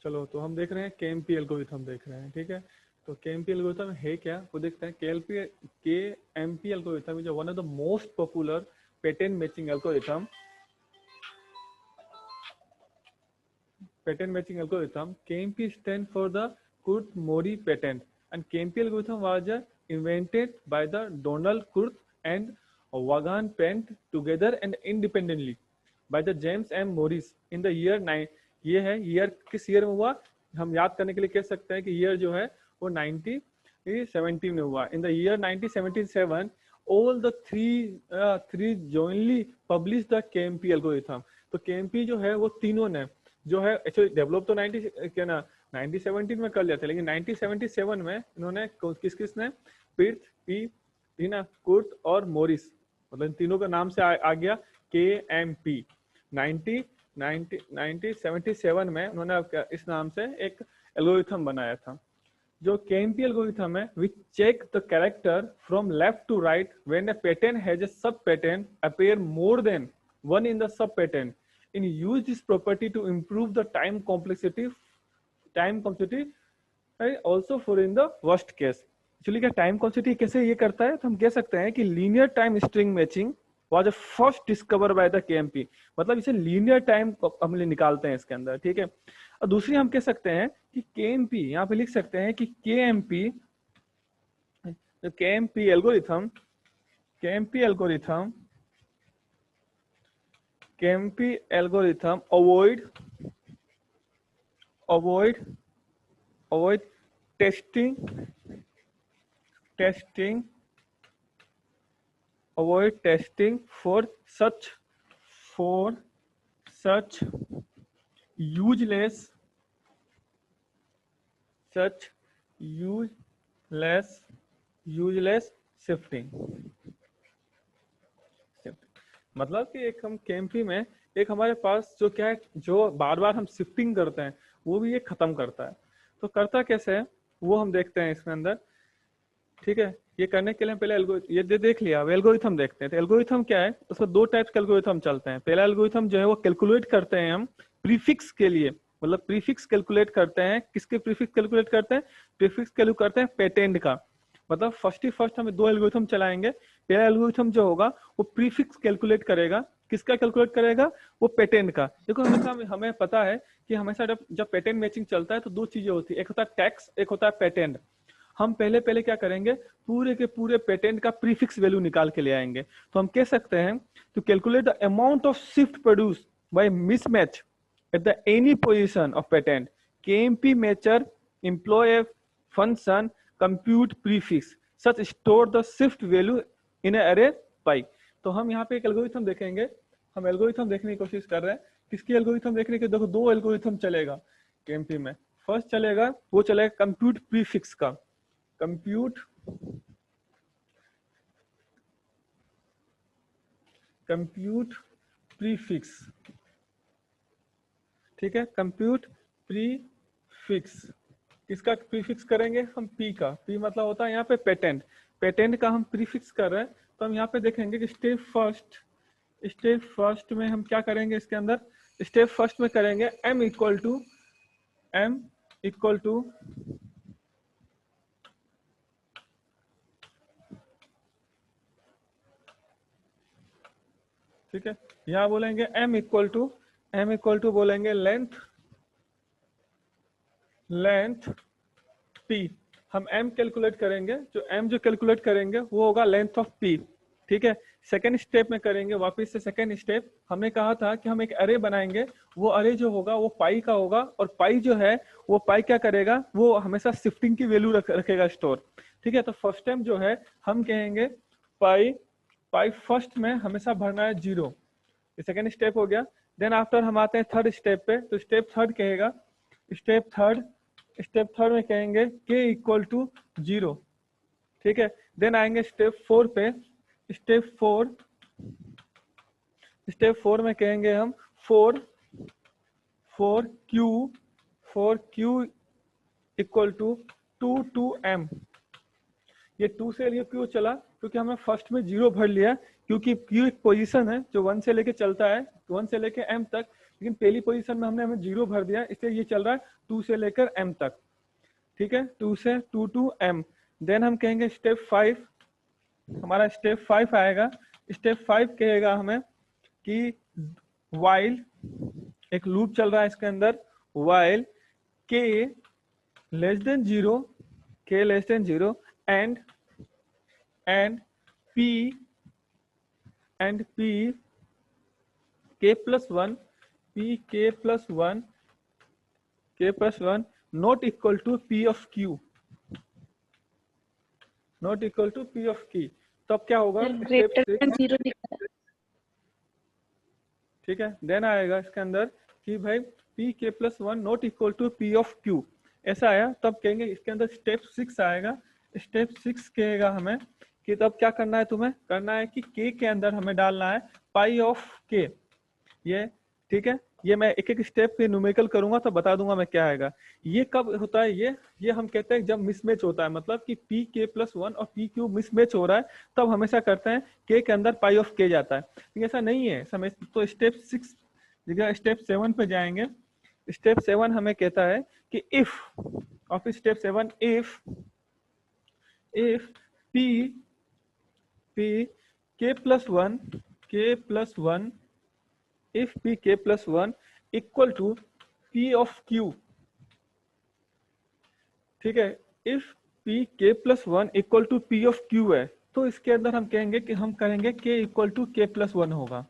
चलो तो हम देख रहे हैं KMP एल्गोरिथम देख रहे हैं, ठीक है। तो KMP एल्गोरिथम है क्या, वो देखते हैं। KMP algorithm is one of the most popular pattern matching algorithm. KMP stand for the Kurth-Mori patent, and KMP algorithm was invented by the Donald Kurth and Vaughan Pent together and independently by the James M. Morris in the year 9. ये है year, किस year में हुआ हम याद करने के लिए कह सकते हैं कि ईयर जो है वो 1970 में हुआ. In the year 1977 all the three jointly published the KMP algorithm. तो KMP जो है वो तीनों ने जो है एक्चुअली डेवलप तो 1917 में कर लिया था, लेकिन 1977 में इन्होंने किसने पीना कुर्थ और मोरिस, मतलब इन तीनों का नाम से आ गया KMP. 1977 में उन्होंने इस नाम से एक एल्गोरिथम बनाया था. जो KMP एल्गोरिथम है, which check the character from left to right when a pattern has a sub pattern appear more than one in the sub pattern. In use this property to improve the time complexity also for in the worst case. Actually क्या time complexity कैसे ये करता है, तो हम कह सकते हैं कि linear time string matching was first discover by the KMP. मतलब इसे लीनियर टाइम हम निकालते हैं इसके अंदर, ठीक है. और दूसरी हम कह सकते हैं कि KMP, यहाँ पे लिख सकते हैं कि KMP algorithm avoid testing for such useless shifting. मतलब कि एक हम KMP में एक हमारे पास जो क्या है, जो बार बार हम शिफ्टिंग करते हैं वो भी ये खत्म करता है. तो करता कैसे है वो हम देखते हैं इसमें अंदर, ठीक है. ये करने के लिए पहले ये देख लिया, अब एल्गोरिथम देखते हैं. तो एल्गोरिथम क्या है, उसमें दो टाइप्स के एल्गोरिथम चलते हैं. पहला एल्गोरिथम जो है वो कैलकुलेट करते हैं हम प्रीफिक्स के लिए, मतलब प्रीफिक्स कैलकुलेट करते हैं. किसके प्रीफिक्स कैलकुलेट करते हैं? प्रीफिक्स कैलकुलेट करते हैं पेटेंट का. मतलब फर्स्ट हमें दो एल्गोरिथम चलाएंगे. पहला एल्गोरिथम जो होगा वो प्रीफिक्स कैलकुलेट करेगा. किसका कैलकुलेट करेगा? वो पेटेंट का. देखो हमेशा हमें पता है कि हमेशा जब पेटेंट मैचिंग चलता है तो दो चीजें होती है, एक होता है टैक्स, एक होता है पेटेंट. हम पहले क्या करेंगे, पूरे के पूरे पेटेंट का प्रीफिक्स वैल्यू निकाल के ले आएंगे. तो हम कह सकते हैं to calculate the amount of shift produce by mismatch at the any position of patent, KMP matcher employ a function compute prefix such store the shift value in a array pi. तो हम यहाँ पे एक algorithm देखेंगे. हम algorithm देखने की कोशिश कर रहे हैं. किसकी एल्गोरिथम देखने की? देखो दो एल्गोरिथम चलेगा KMP में. फर्स्ट चलेगा वो चलेगा कंप्यूट प्रीफिक्स का. कंप्यूट प्रीफिक्स, ठीक है. कंप्यूट प्रीफिक्स, किसका प्रीफिक्स करेंगे हम? P का. P मतलब होता है यहाँ पे पेटेंट का हम प्रीफिक्स कर रहे हैं. तो हम यहाँ पे देखेंगे कि स्टेप फर्स्ट में हम क्या करेंगे इसके अंदर. स्टेप फर्स्ट में करेंगे m इक्वल टू ठीक है. यहाँ बोलेंगे m इक्वल टू बोलेंगे लेंथ p. हम m कैलकुलेट करेंगे, जो कैलकुलेट करेंगे वो होगा लेंथ ऑफ p, ठीक है. सेकेंड स्टेप में करेंगे, वापस से सेकेंड स्टेप. हमने कहा था कि हम एक अरे बनाएंगे. वो अरे जो होगा वो पाई का होगा, और पाई जो है वो पाई क्या करेगा, वो हमेशा शिफ्टिंग की वैल्यू रखेगा स्टोर, ठीक है. तो फर्स्ट टाइम जो है हम कहेंगे पाई फर्स्ट में हमेशा भरना है 0. ये सेकेंड स्टेप हो गया. देन आफ्टर हम आते हैं थर्ड स्टेप पे. तो स्टेप थर्ड कहेगा, स्टेप थर्ड में कहेंगे k इक्वल टू 0, ठीक है. देन आएंगे स्टेप 4 पे. स्टेप 4 में कहेंगे हम 4 Q इक्वल टू 2m. ये 2 से लिए क्यों चला? क्योंकि हमने फर्स्ट में 0 भर लिया, क्योंकि Q एक पोजीशन है जो 1 से लेके चलता है, 1 से लेके m तक. लेकिन पहली पोजीशन में हमने हमें 0 भर दिया, इसलिए ये चल रहा है 2 से लेकर m तक, ठीक है, 2 से 2 to m। देन हम कहेंगे स्टेप 5, हमारा स्टेप 5 आएगा। स्टेप 5 कहेगा हमें कि while, एक लूप चल रहा है इसके अंदर, while k less than 0, k less than 0 and p k plus 1, p k plus 1 not equal to p of q, not equal to p of q। तब क्या होगा, स्टेप 6, ठीक है। देन आएगा इसके अंदर कि भाई p k plus 1 not equal to p of q, ऐसा आया, तब कहेंगे इसके अंदर स्टेप 6 आएगा। स्टेप 6 कहेगा हमें कि तब क्या करना है, तुम्हें करना है कि k के अंदर हमें डालना है पाई ऑफ k, ये ठीक है। ये मैं एक एक स्टेप पे न्यूमेरिकल करूंगा तो बता दूंगा मैं क्या आएगा। ये कब होता है, ये हम कहते हैं जब मिसमैच होता है, मतलब कि p k plus 1 और p q मिसमैच हो रहा है, तब हमेशा करते हैं k के अंदर पाई ऑफ k जाता है। लेकिन ऐसा नहीं है समय, तो स्टेप 6 जगह स्टेप 7 पे जाएंगे। स्टेप 7 हमें कहता है कि if of step 7, if p k plus 1 if p k plus 1 equal to p of q, ठीक है, if p k plus 1 equal to p of q है, तो इसके अंदर हम कहेंगे कि हम करेंगे k equal to k plus 1 होगा,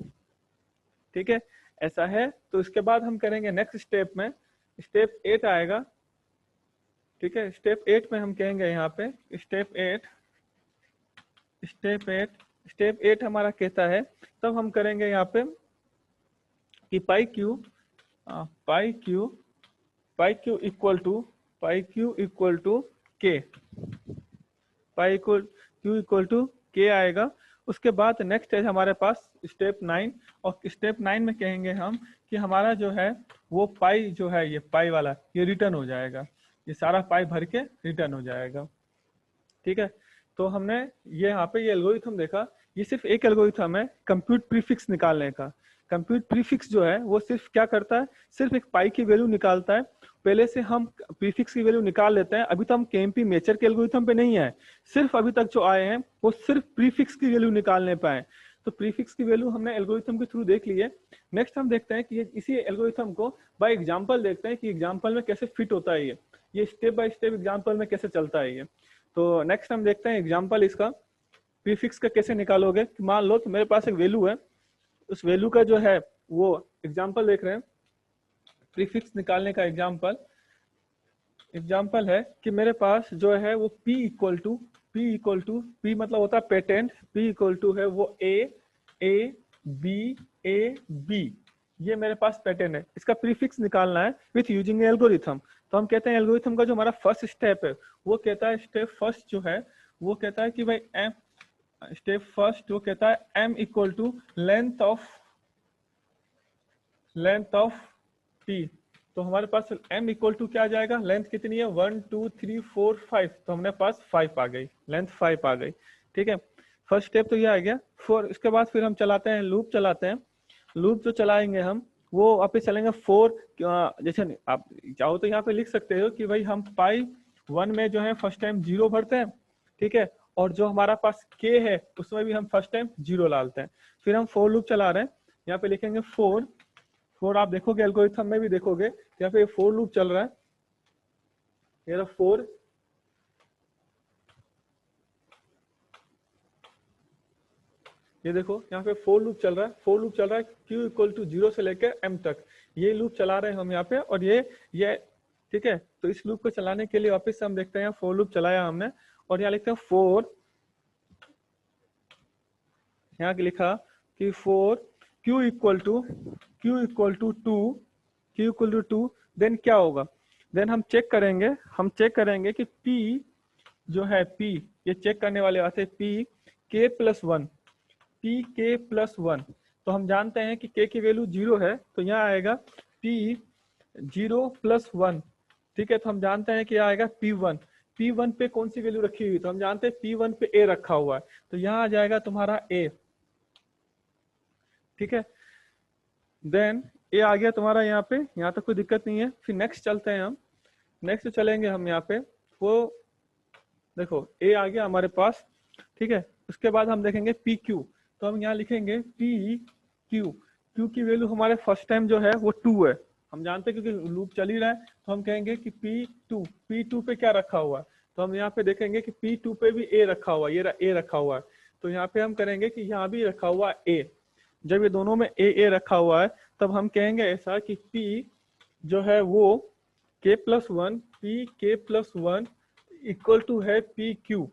ठीक है, ऐसा है। तो इसके बाद हम करेंगे नेक्स्ट स्टेप में, स्टेप 8 आएगा, ठीक है। स्टेप 8 में हम कहेंगे यहाँ पे स्टेप 8 हमारा कहता है, तब हम करेंगे यहाँ पे कि पाई क्यू इक्वल टू के, क्यू इक्वल टू के आएगा। उसके बाद नेक्स्ट है हमारे पास स्टेप 9, और स्टेप 9 में कहेंगे हम कि हमारा जो है वो पाई जो है, ये पाई वाला ये रिटर्न हो जाएगा, ये सारा पाई भर के रिटर्न हो जाएगा, ठीक है। तो हमने ये यहाँ पे ये एल्गोरिथम देखा, ये सिर्फ एक एल्गोरिथम है कंप्यूट प्रीफिक्स निकालने का। कंप्यूट प्रीफिक्स जो है वो सिर्फ क्या करता है, सिर्फ एक पाई की वैल्यू निकालता है। पहले से हम प्रीफिक्स की वैल्यू निकाल लेते हैं, अभी तो हम केएमपी मेचर के एल्गोरिथम पे नहीं है, सिर्फ अभी तक जो आए हैं वो सिर्फ प्रीफिक्स की वैल्यू निकालने पाए। तो प्रीफिक्स की वैल्यू हमने एल्गोरिथम के थ्रू देख ली है। नेक्स्ट हम देखते हैं कि इसी एल्गोरिथम को बाय एग्जांपल देखते हैं कि एग्जांपल में कैसे फिट होता है, ये स्टेप बाय स्टेप एग्जांपल में कैसे चलता है ये। तो नेक्स्ट हम देखते हैं एग्जांपल इसका प्रीफिक्स का कैसे निकालोगे। मान लो कि मेरे पास एक वैल्यू है, उस वैल्यू का जो है वो एग्जांपल देख रहे हैं। प्रीफिक्स निकालने का एग्जांपल है कि मेरे पास जो है वो p इक्वल टू p मतलब होता है पेटेंट, p इक्वल टू है वो a b, ये मेरे पास पैटर्न है। इसका प्रीफिक्स निकालना है विथ यूजिंग एल्गोरिथम। तो हम कहते हैं एल्गोरिथम का जो हमारा फर्स्ट स्टेप है वो कहता है, स्टेप फर्स्ट जो है वो कहता है कि भाई स्टेप फर्स्ट वो कहता है m equal to length of t। तो हमारे पास m इक्वल टू क्या आ जाएगा, लेंथ कितनी है 1 2 3 4 5, तो हमने पास 5 आ गई, लेंथ 5 आ गई, ठीक है। फर्स्ट स्टेप तो ये आ गया। इसके बाद फिर हम चलाते हैं लूप जो चलाएंगे हम वो वापस चलेंगे 4। जैसे आप चाहो तो यहाँ पे लिख सकते हो कि भाई हम पाई 1 में जो है फर्स्ट टाइम 0 भरते हैं, ठीक है, और जो हमारा पास k है उसमें भी हम फर्स्ट टाइम 0 डालते हैं। फिर हम फॉर लूप चला रहे हैं, यहाँ पे लिखेंगे 4 आप देखोगे एल्गोरिथम में भी देखोगे यहाँ पे फॉर लूप चल रहा है, ये रहा 4, ये देखो यहाँ पे फॉर लूप चल रहा है q इक्वल टू 0 से लेकर m तक, ये लूप चला रहे हैं हम यहाँ पे। और ये ठीक है, तो इस लूप को चलाने के लिए वापस हम देखते हैं फॉर लूप चलाया हमने, और यहाँ लिखते हैं 4, यहाँ लिखा कि 4 q इक्वल टू 2, देन क्या होगा, देन हम चेक करेंगे कि p जो है ये चेक करने वाले बात है p k प्लस 1, तो हम जानते हैं कि k की वैल्यू 0 है, तो यहाँ आएगा p 0 प्लस 1, ठीक है। तो हम जानते हैं कि आएगा p1 पे कौन सी वैल्यू रखी हुई, तो हम जानते हैं p1 पे a रखा हुआ है, तो यहाँ आ जाएगा तुम्हारा a, ठीक है। देन ए आ गया तुम्हारा यहाँ पे, यहाँ तक कोई दिक्कत नहीं है। फिर नेक्स्ट चलते हैं हम, नेक्स्ट चलेंगे हम यहाँ पे, वो देखो ए आ गया हमारे पास, ठीक है। उसके बाद हम देखेंगे पी क्यू, तो हम यहाँ लिखेंगे पी क्यू, क्यू की वैल्यू हमारे फर्स्ट टाइम जो है वो 2 है, हम जानते हैं क्योंकि लूप चल ही रहा है। तो हम कहेंगे कि P2 पे क्या रखा हुआ है, तो हम यहाँ पे देखेंगे कि P2 पे भी A रखा हुआ है, ये ए रखा हुआ है। तो यहाँ पे हम करेंगे कि यहाँ भी रखा हुआ है A। जब ये दोनों में ए रखा हुआ है तब हम कहेंगे ऐसा कि P जो है वो K+1 P इक्वल टू है PQ।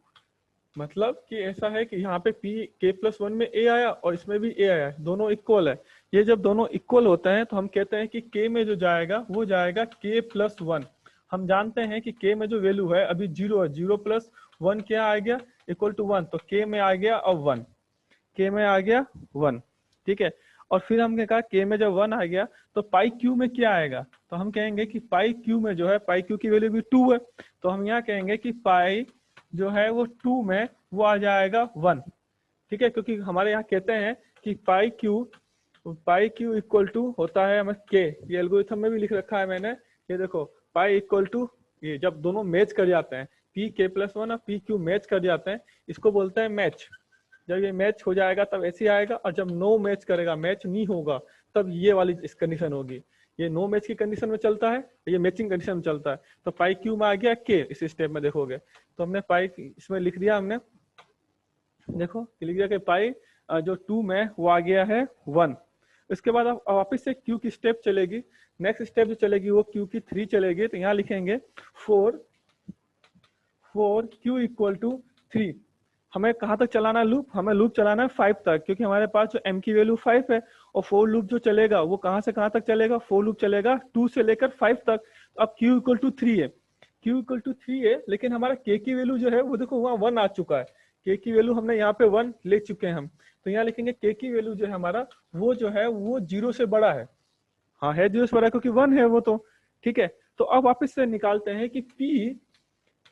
मतलब कि ऐसा है कि यहाँ पे K+1 में A आया और इसमें भी A आया, दोनों इक्वल है। ये जब दोनों इक्वल होते हैं तो हम कहते हैं कि K में जो जाएगा वो जाएगा K+1। हम जानते हैं कि K में जो वैल्यू है अभी 0 है, 0+1 क्या आ गया इक्वल टू 1, तो K में आ गया अब 1, K में आ गया 1, ठीक है। और फिर हमने कहा K में जब 1 आ गया तो पाई क्यू में क्या आएगा, तो हम कहेंगे कि पाई क्यू में जो है, पाई क्यू की वैल्यू भी 2 है, तो हम यहाँ कहेंगे कि पाई जो है वो 2 में वो आ जाएगा 1, ठीक है। क्योंकि हमारे यहाँ कहते हैं कि पाई क्यू इक्वल टू होता है हमें के, ये एल्गोरिथम में भी लिख रखा है मैंने, ये देखो पाई इक्वल टू, ये जब दोनों मैच कर जाते हैं K+1 और PQ मैच कर जाते हैं, इसको बोलते हैं मैच। जब ये मैच हो जाएगा तब ऐसे आएगा, और जब नो मैच करेगा, मैच नहीं होगा, तब ये वाली इस कंडीशन होगी। ये नो मैच की कंडीशन में चलता है, ये मैचिंग कंडीशन में चलता है। तो पाई क्यू में आ गया के, इस स्टेप में देखोगे तो हमने पाई इसमें लिख दिया, हमने देखो लिख दिया कि पाई जो 2 में वो आ गया है 1। इसके बाद अब वापस से क्यू की स्टेप चलेगी, नेक्स्ट स्टेप जो चलेगी वो क्यू की 3 चलेगी। तो यहाँ लिखेंगे 4 क्यू इक्वल टू 3। हमें कहाँ तक चलाना है लूप, हमें लूप चलाना है 5 तक, क्योंकि हमारे पास जो m की वैल्यू 5 है, और फोर लूप जो चलेगा वो कहाँ से कहाँ तक चलेगा, फोर लूप चलेगा 2 से लेकर 5 तक। तो अब q इक्वल टू 3 है, q इक्वल टू 3 है, लेकिन हमारा k की वैल्यू जो है वो देखो वहाँ 1 आ चुका है, k की वैल्यू हमने यहाँ पे 1 ले चुके हैं हम। तो यहाँ लिखेंगे k की वैल्यू जो है हमारा वो जो है वो 0 से बड़ा है, हाँ है 0 से बड़ा क्योंकि 1 है वो, तो ठीक है। तो अब वापस से निकालते हैं कि p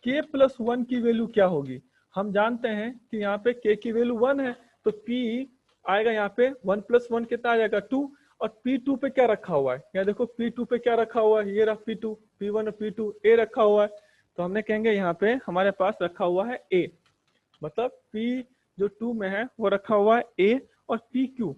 K+1 की वैल्यू क्या होगी। हम जानते हैं कि यहाँ पे k की वैल्यू 1 है, तो p आएगा यहाँ पे 1+1 कितना आ जाएगा 2, और P2 पे क्या रखा हुआ है, यहाँ देखो P2 पे क्या रखा हुआ है, ये रहा P2, P1 और P2 A रखा हुआ है। तो हमने कहेंगे यहाँ पे हमारे पास रखा हुआ है A, मतलब P जो 2 में है वो रखा हुआ है A, और PQ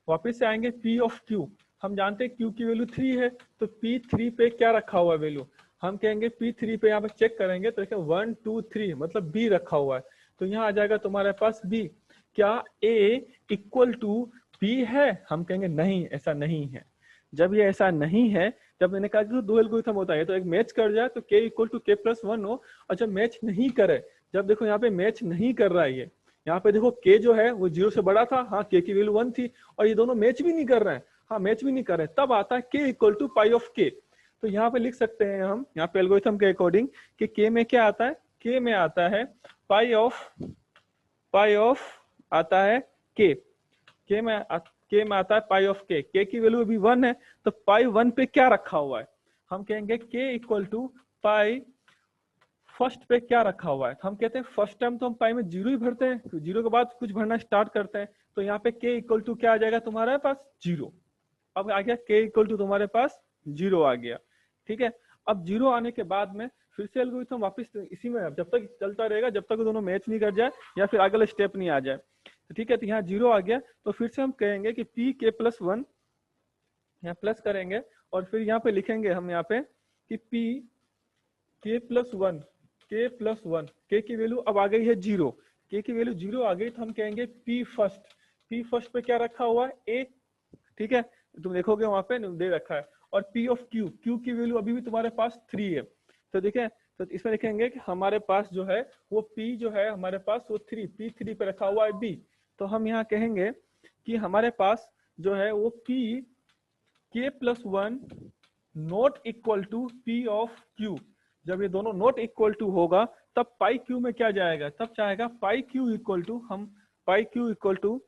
वापिस से आएंगे P ऑफ Q, हम जानते हैं Q की वैल्यू 3 है, तो P3 पे क्या रखा हुआ है वैल्यू, हम कहेंगे P3 पे यहाँ पे चेक करेंगे तो देखें 1 2 3 मतलब B रखा हुआ है। तो यहाँ आ जाएगा तुम्हारे पास B। क्या A इक्वल टू B है, हम कहेंगे नहीं, ऐसा नहीं है। जब ये ऐसा नहीं है, जब मैंने कहा कि दो एल्गोरिथम होता है, तो एक मैच कर जाए तो K इक्वल टू K+1 हो, और जब मैच नहीं करे, जब देखो यहाँ पे मैच नहीं कर रहा है, ये यहाँ पे देखो K जो है वो 0 से बड़ा था, हाँ K की वैल्यू 1 थी, और ये दोनों मैच भी नहीं कर रहे हैं, हाँ मैच भी नहीं कर रहे हैं, तब आता है K equal to pi of K। तो यहाँ पे लिख सकते हैं हम यहाँ पे एल्गोरिथम के अकॉर्डिंग कि K में क्या आता है, K में आता है पाई ऑफ आता है K में आता है पाई ऑफ K की वैल्यू अभी 1 है, तो पाई 1 पे क्या रखा हुआ है, हम कहेंगे K equal to pi first पे क्या रखा हुआ है। हम कहते हैं फर्स्ट टाइम तो हम पाई में 0 ही भरते हैं, 0 के बाद कुछ भरना स्टार्ट करते हैं, तो यहाँ पे K इक्वल टू क्या आ जाएगा तुम्हारे पास 0। अब आ गया K इक्वल टू तुम्हारे पास 0 आ गया, ठीक है। अब 0 आने के बाद में फिर से एल्गोरिथम वापस इसी में जब तक चलता रहेगा, जब तक दोनों मैच नहीं कर जाए या फिर अगला स्टेप नहीं आ जाए, तो ठीक है। तो यहाँ 0 आ गया, तो फिर से हम कहेंगे कि K+1 यहाँ प्लस करेंगे, और फिर यहाँ पे लिखेंगे हम यहाँ पे कि K+1 K की वैल्यू अब आ गई है 0, K की वैल्यू 0 आ गई, तो हम कहेंगे P फर्स्ट पे क्या रखा हुआ है A, ठीक है, तुम देखोगे वहां पे दे रखा है। और P ऑफ Q की वैल्यू अभी भी तुम्हारे पास 3 है, तो देखें तो इसमें लिखेंगे कि हमारे पास जो है वो P जो है हमारे पास वो P3 पे रखा हुआ है B। तो हम यहाँ कहेंगे कि हमारे पास जो है वो P K+1 not equal to P of Q। जब ये दोनों नॉट इक्वल टू होगा तब पाई क्यू में क्या जाएगा, तब जाएगा पाई क्यू इक्वल टू, हम पाई क्यू इक्वल टू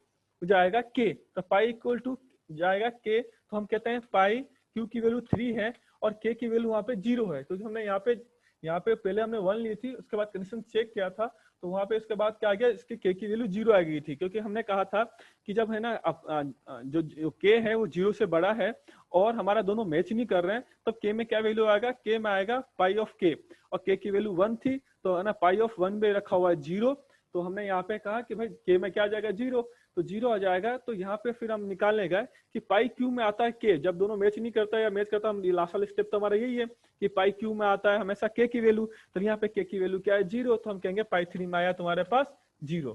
जाएगा K, तो पाई इक्वल टू जाएगा K, तो हम कहते हैं पाई क्यू की वैल्यू 3 है और K की वैल्यू वहाँ पे 0 है, क्योंकि हमने यहाँ पे पहले हमने 1 ली थी, उसके बाद कंडीशन चेक किया था, तो वहाँ पे इसके बाद क्या आ गया, इसकी K की वैल्यू 0 आ गई थी, क्योंकि हमने कहा था कि जब है ना जो K है वो 0 से बड़ा है और हमारा दोनों मैच नहीं कर रहे हैं, तब के में क्या वैल्यू आएगा, के में आएगा पाई ऑफ के, और के की वैल्यू 1 थी, तो है ना पाई ऑफ 1 में रखा हुआ है 0, तो हमने यहाँ पे कहा कि भाई के में क्या आ जाएगा 0, तो 0 आ जाएगा। तो यहाँ पे फिर हम निकालने गए कि पाई क्यू में आता है के, जब दोनों मैच नहीं करता या मैच करता, हम लास्ट वाला स्टेप तो हमारा यही है कि पाई क्यू में आता है हमेशा के की वैल्यू, तो यहाँ पे के की वैल्यू क्या है 0, तो हम कहेंगे पाई 3 में आया तुम्हारे पास 0।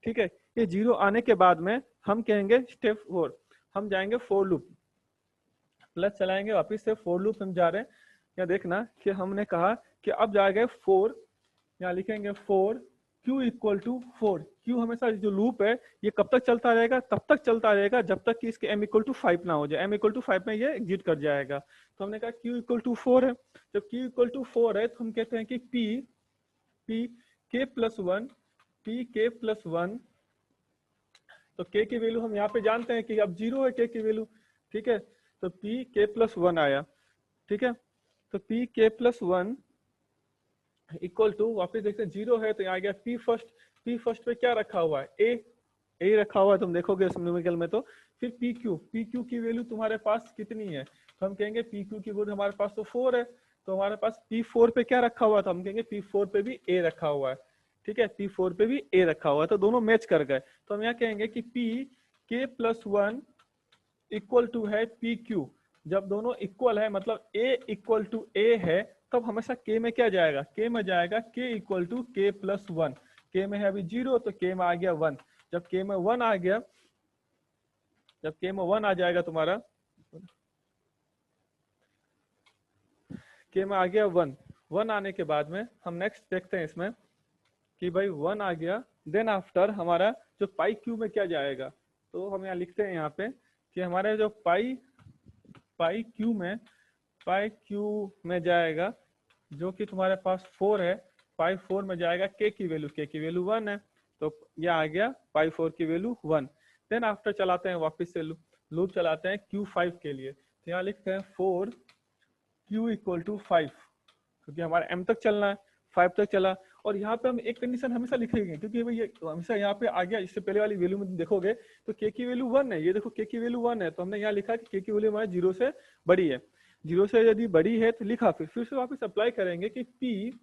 ठीक है, ये 0 आने के बाद में हम कहेंगे स्टेप 4, हम जाएंगे फॉर लूप, प्लस चलाएंगे वापिस से फॉर लूप हम जा रहे हैं। यहाँ देखना कि हमने कहा कि अब जाएंगे 4, यहाँ लिखेंगे 4 Q इक्वल टू 4, Q हमेशा जो लूप है ये कब तक चलता रहेगा, तब तक चलता रहेगा जब तक कि इसके m इक्वल टू 5 ना हो जाए, m इक्वल टू 5 में ये एग्जिट कर जाएगा। तो हमने कहा Q इक्वल टू 4 है, जब Q इक्वल टू 4 है तो हम कहते हैं कि P K plus 1, P K plus 1, तो K की वैल्यू हम यहाँ पे जानते हैं कि अब 0 है K की वैल्यू, ठीक है, तो P K प्लस 1 आया, ठीक है, तो P K plus 1 equal to, वापिस देखते हैं 0 है तो यहाँ आ गया P फर्स्ट पे क्या रखा हुआ है, ए रखा हुआ है, तुम देखोगे न्यूमेरिकल में, तो फिर पी क्यू की वैल्यू तुम्हारे पास कितनी है, तो हम कहेंगे पी क्यू की वैल्यू हमारे पास तो 4 है, तो हमारे पास P4 पे क्या रखा हुआ था, हम कहेंगे P4 पे भी ए रखा हुआ है, ठीक है, P4 पे भी ए रखा हुआ है, तो दोनों मैच कर गए। तो हम यहाँ कहेंगे कि P K plus 1 equal to है पी क्यू, जब दोनों इक्वल है मतलब ए इक्वल टू ए है, तब हमेशा के में क्या जाएगा, के में जाएगा के इक्वल टू के प्लस 1, के में है अभी 0 तो के में आ गया 1, जब के में 1 आ गया, जब के में 1 आ जाएगा तुम्हारा, के में आ गया 1 आने के बाद में हम नेक्स्ट देखते हैं इसमें कि भाई 1 आ गया, देन आफ्टर हमारा जो पाई क्यू में क्या जाएगा, तो हम यहाँ लिखते हैं यहाँ पे कि हमारे जो पाई क्यू में जाएगा, जो कि तुम्हारे पास 4 है, पाई 4 में जाएगा के की वैल्यू 1 है, तो ये आ गया पाई 4 की वैल्यू 1। देन आफ्टर चलाते हैं वापस से लूप चलाते हैं Q5 के लिए, तो यहाँ लिखते हैं 4 Q इक्वल टू 5, क्योंकि हमारा M तक चलना है, 5 तक चला, और यहाँ पे हम एक कंडीशन हमेशा लिखेंगे, क्योंकि भाई ये हमेशा यहाँ पे आ गया, इससे पहले वाली वैल्यू में देखोगे तो के की वैल्यू 1 है, ये देखो के की वैल्यू 1 है, तो हमने यहाँ लिखा कि के की वैल्यू हमारे 0 से बड़ी है, 0 से यदि बड़ी है तो लिखा, फिर से वापस अप्लाई करेंगे कि P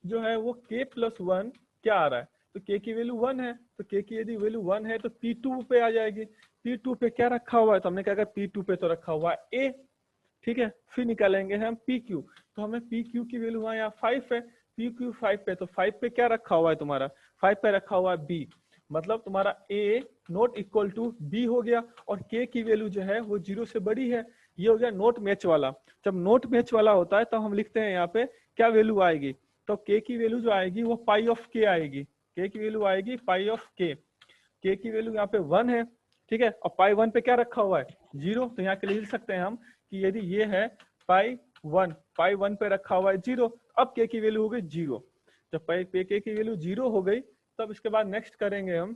जो है वो K प्लस 1 क्या आ रहा है, तो K की वैल्यू 1 है, तो K की यदि वैल्यू 1 है तो P2 पे आ जाएगी, P2 पे क्या रखा हुआ है, तो हमने क्या कहा P2 पे तो रखा हुआ है A, ठीक है, फिर निकालेंगे हम PQ, तो हमें PQ की वैल्यू यहाँ 5 है, PQ 5 पे, तो 5 पे क्या रखा हुआ है तुम्हारा, 5 पे रखा हुआ है B, मतलब तुम्हारा A not equal to B हो गया, और K की वैल्यू जो है वो 0 से बड़ी है, ये हो गया नोट मैच वाला। जब नोट मैच वाला होता है तो हम लिखते हैं यहाँ पे क्या वैल्यू आएगी, तो K की वैल्यू जो आएगी वो पाई ऑफ K आएगी, K की वैल्यू आएगी पाई ऑफ K, K की वैल्यू यहाँ पे 1 है, ठीक है, और पाई 1 पे क्या रखा हुआ है 0, तो यहाँ के लिए लिख सकते हैं हम कि यदि ये है पाई 1 पे रखा हुआ है 0, अब K की वैल्यू हो गई 0, जब पाई पे K की वैल्यू 0 हो गई, तब इसके बाद नेक्स्ट करेंगे हम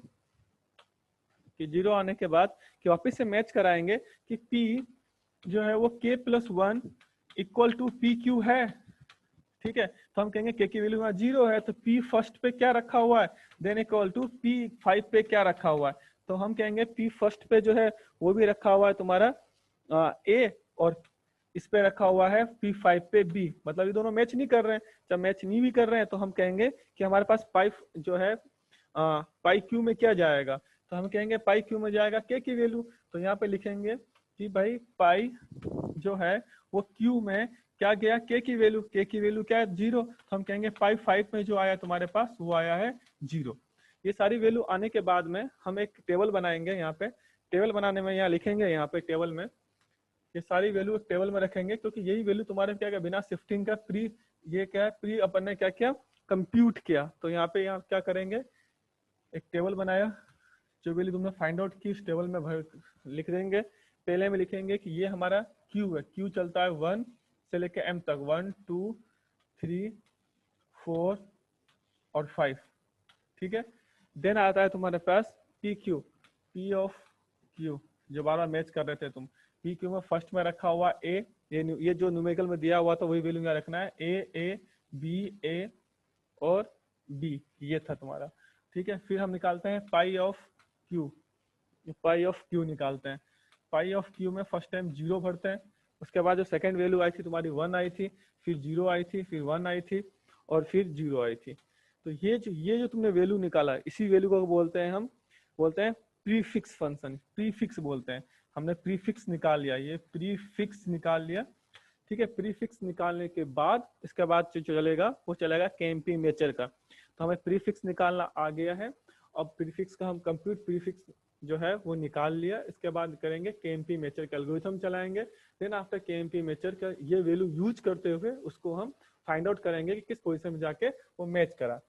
कि 0 आने के बाद कि वापिस से मैच कराएंगे कि P जो है वो K plus 1 equal to P Q है, ठीक है, तो हम कहेंगे K की वैल्यू यहाँ 0 है, तो P फर्स्ट पे क्या रखा हुआ है, देन इक्वल टू P5 पे क्या रखा हुआ है, तो हम कहेंगे P फर्स्ट पे जो है वो भी रखा हुआ है तुम्हारा A, और इस पे रखा हुआ है P5 पे B, मतलब ये दोनों मैच नहीं कर रहे हैं, जब मैच नहीं भी कर रहे हैं तो हम कहेंगे कि हमारे पास पाई जो है पाई क्यू में क्या जाएगा, तो हम कहेंगे पाई क्यू में जाएगा K की वैल्यू, तो यहाँ पे लिखेंगे कि भाई पाई जो है वो क्यू में क्या गया, K की वैल्यू क्या है 0, तो हम कहेंगे पाई 5 में जो आया तुम्हारे पास वो आया है 0। ये सारी वैल्यू आने के बाद में हम एक टेबल बनाएंगे, यहाँ पे टेबल बनाने में यहाँ लिखेंगे, यहाँ पे टेबल में ये सारी वैल्यू टेबल में रखेंगे, क्योंकि यही वैल्यू तुम्हारे क्या क्या बिना शिफ्टिंग का ये क्या है प्री अपन ने क्या किया कंप्यूट किया, तो यहाँ पे यहाँ क्या करेंगे एक टेबल बनाया, जो वैल्यू तुमने फाइंड आउट की उस टेबल में लिख देंगे। पहले में लिखेंगे कि ये हमारा क्यू है, क्यू चलता है 1 से लेके m तक, 1 2 3 4 और 5, ठीक है, देन आता है तुम्हारे पास P Q, P of Q जो बार बार मैच कर रहे थे तुम, पी क्यू में फर्स्ट में रखा हुआ ए, ये जो न्यूमेरिकल में दिया हुआ था वही वैल्यू यहाँ रखना है, ए बी और बी, ये था तुम्हारा, ठीक है। फिर हम निकालते हैं पाई ऑफ क्यू निकालते हैं, पाई ऑफ क्यू में फर्स्ट टाइम 0 भरते हैं, उसके बाद जो सेकंड वैल्यू आई थी तुम्हारी 1 आई थी, फिर 0 आई थी, फिर 1 आई थी और फिर 0 आई थी। तो ये जो तुमने वैल्यू निकाला है, इसी वैल्यू को बोलते हैं हम, बोलते हैं प्रीफिक्स फंक्शन, प्रीफिक्स बोलते हैं। हमने प्रीफिक्स निकाल लिया, ये प्रीफिक्स निकाल लिया, ठीक है। प्रीफिक्स निकालने के बाद इसके बाद जो चलेगा वो चलेगा केएमपी मेचर का। तो हमें प्रीफिक्स निकालना आ गया है। अब प्रीफिक्स का हम कंप्यूट प्रीफिक्स जो है वो निकाल लिया। इसके बाद करेंगे केएमपी मेचर का एल्गोरिथम चलाएंगे। देन आफ्टर केएमपी मेचर का ये वैल्यू यूज करते हुए उसको हम फाइंड आउट करेंगे कि किस पोजीशन में जाके वो मैच करा।